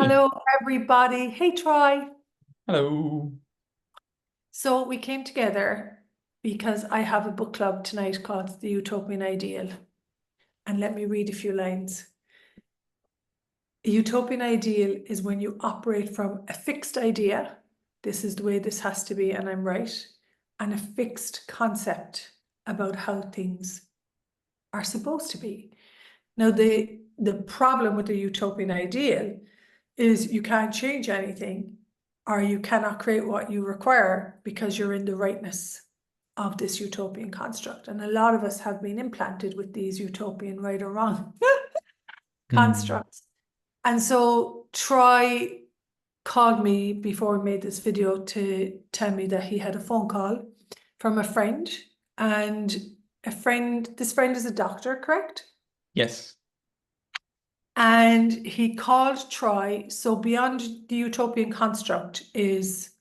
Hey, Hello, everybody. Hey, Troy. hello. So we came together because I have a book club tonight called The Utopian Ideal. And let me read a few lines. A utopian ideal is when you operate from a fixed idea. This is the way this has to be, and I'm right. And a fixed concept about how things are supposed to be. Now, the problem with the utopian ideal is you can't change anything or you cannot create what you require because you're in the rightness of this utopian construct. And a lot of us have been implanted with these utopian right or wrong Hmm. constructs. And so Troy called me before we made this video to tell me that he had a phone call from a friend, and this friend is a doctor, correct? Yes. And he called Troy. So beyond the utopian construct is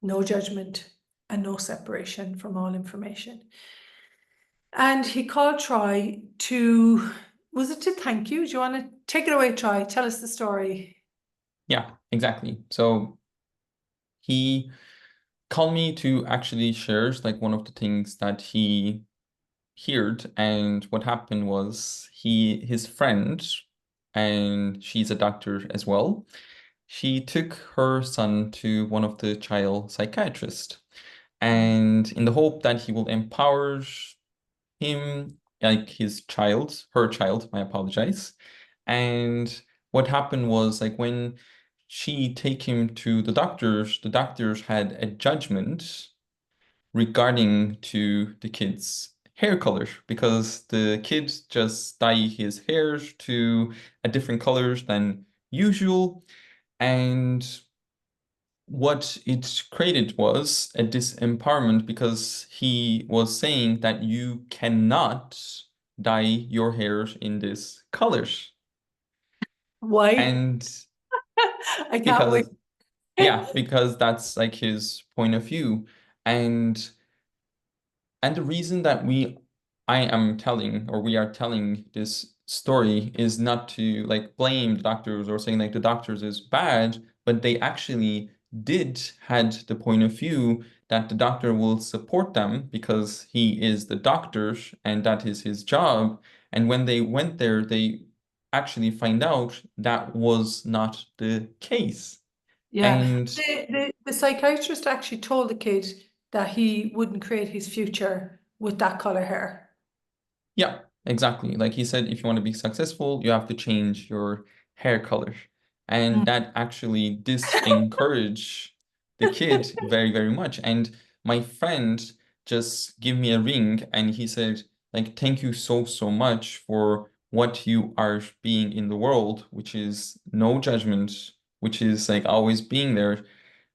no judgment and no separation from all information. And he called Troy to, was it to thank you? Do you want to take it away, Troy? Tell us the story. Yeah, exactly. So he called me to actually share like one of the things that he heard, and what happened was his friend, and she's a doctor as well. She took her son to one of the child psychiatrists, and in the hope that he will empower him, like her child, I apologize. And what happened was like when she take him to the doctors had a judgment regarding to the kid's hair color because the kid just dye his hair to a different colors than usual. And what it created was a disempowerment because he was saying that you cannot dye your hair in this colors. Why? And I can't wait. because, yeah, because that's like his point of view. And the reason that I am telling, or we are telling this story is not to like blame the doctors or saying like the doctors is bad, but they actually did had the point of view that the doctor will support them because he is the doctor and that is his job. And when they went there, they actually find out that was not the case. Yeah. And The psychiatrist actually told the kid that he wouldn't create his future with that color hair. yeah, exactly. Like he said, if you want to be successful, you have to change your hair color. And Mm. that actually disencourage the kid very, very much. And my friend just gave me a ring and he said, like, thank you so, so much for what you are being in the world, which is no judgment, which is like always being there.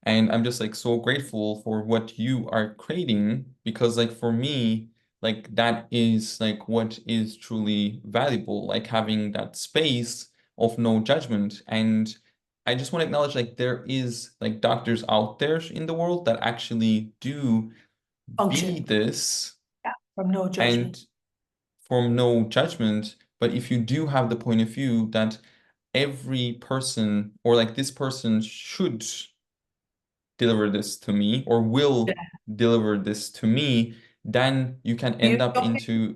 And I'm just like so grateful for what you are creating because like for me, like that is like what is truly valuable, like having that space of no judgment. And I just want to acknowledge like there is like doctors out there in the world that actually do be Function. this Yeah. From no and judgment. from no judgment. But if you do have the point of view that every person or like this person should deliver this to me or Yeah. will deliver this to me, then you can The end up utopian, into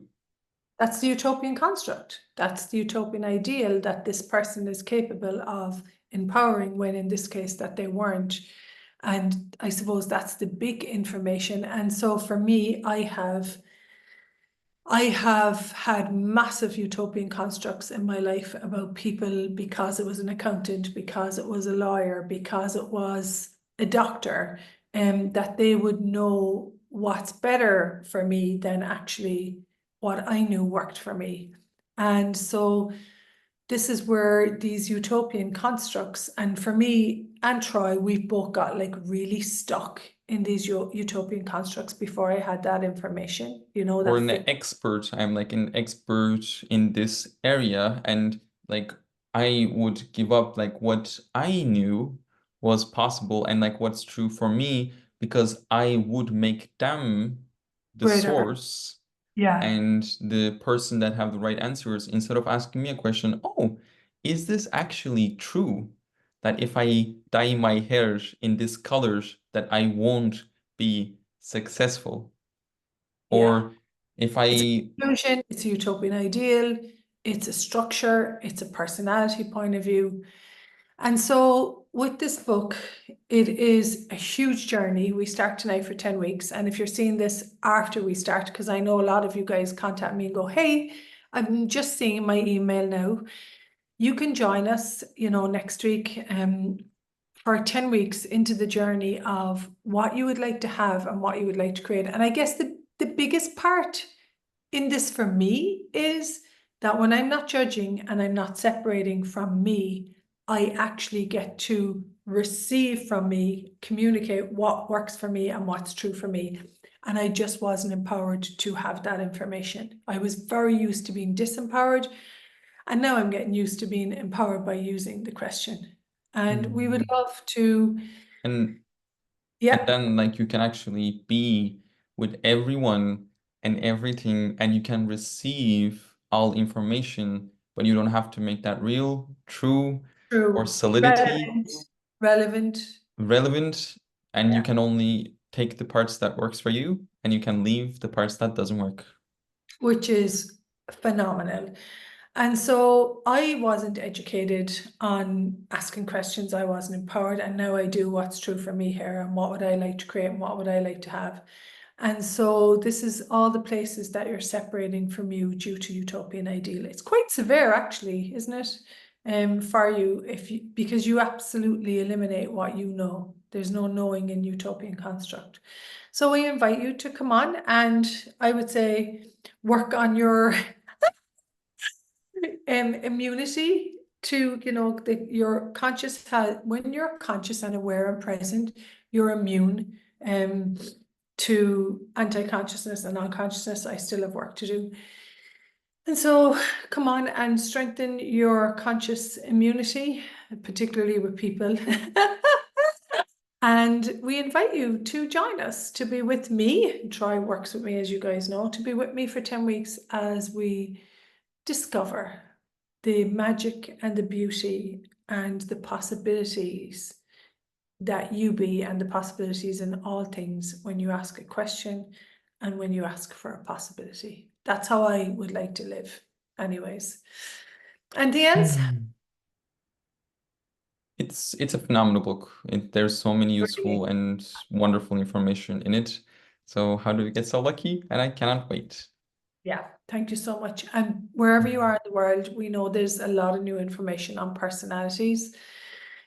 that's the utopian construct. That's the utopian ideal that this person is capable of empowering when in this case that they weren't. And I suppose that's the big information. And so for me, I have had massive utopian constructs in my life about people because it was an accountant, because it was a lawyer, because it was a doctor, and that they would know what's better for me than actually what I knew worked for me. And so this is where these utopian constructs, and for me and Troy, we've both got like really stuck in these utopian constructs before I had that information, or that an fix. expert. I'm like an expert in this area, and like I would give up like what I knew was possible and like what's true for me because I would make them the Greater. source Yeah. and the person that have the right answers instead of asking me a question, oh, is this actually true? that if I dye my hair in this colors, that I won't be successful. Yeah. Or if It's a I, conclusion, it's a utopian ideal, it's a structure, it's a personality point of view. And so with this book, it is a huge journey. We start tonight for 10 weeks. And if you're seeing this after we start, because I know a lot of you guys contact me and go, hey, I'm just seeing my email now. You can join us, next week for 10 weeks into the journey of what you would like to have and what you would like to create. And I guess the biggest part in this for me is that when I'm not judging and I'm not separating from me, I actually get to receive from me, communicate what works for me and what's true for me. And I just wasn't empowered to have that information. I was very used to being disempowered. And now I'm getting used to being empowered by using the question. And we would love to, and yeah, then like you can actually be with everyone and everything, and you can receive all information, but you don't have to make that real, true, or true, solidity relevant. relevant, and you Yeah. can only take the parts that works for you, and you can leave the parts that doesn't work. Which is phenomenal. And so I wasn't educated on asking questions. I wasn't empowered. And now I do what's true for me here and what would I like to create and what would I like to have. And so this is all the places that you're separating from you due to utopian ideal. It's quite severe actually, isn't it? For you, because you absolutely eliminate what you know. There's no knowing in utopian construct. So we invite you to come on and I would say work on your immunity to, your conscious health. When you're conscious and aware and present, you're immune to anti-consciousness and unconsciousness. I still have work to do. And so come on and strengthen your conscious immunity, particularly with people. And we invite you to join us, to be with me. Troy works with me, as you guys know, to be with me for 10 weeks as we discover the magic and the beauty and the possibilities that you be, and the possibilities in all things when you ask a question and when you ask for a possibility. That's how I would like to live anyways. And the ends? It's a phenomenal book. There's so many useful and wonderful information in it. So how do we get so lucky? And I cannot wait. Yeah, thank you so much. And wherever you are in the world, we know there's a lot of new information on personalities.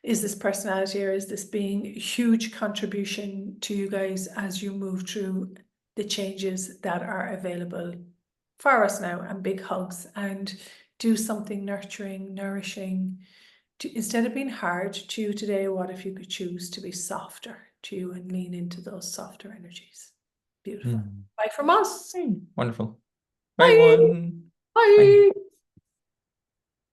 Is this personality or is this being a huge contribution to you guys as you move through the changes that are available for us now? And big hugs, and do something nurturing, nourishing. Instead of being hard to you today, what if you could choose to be softer to you and lean into those softer energies? Beautiful. Bye from us. Wonderful. Bye, Bye. everyone. Bye. Bye.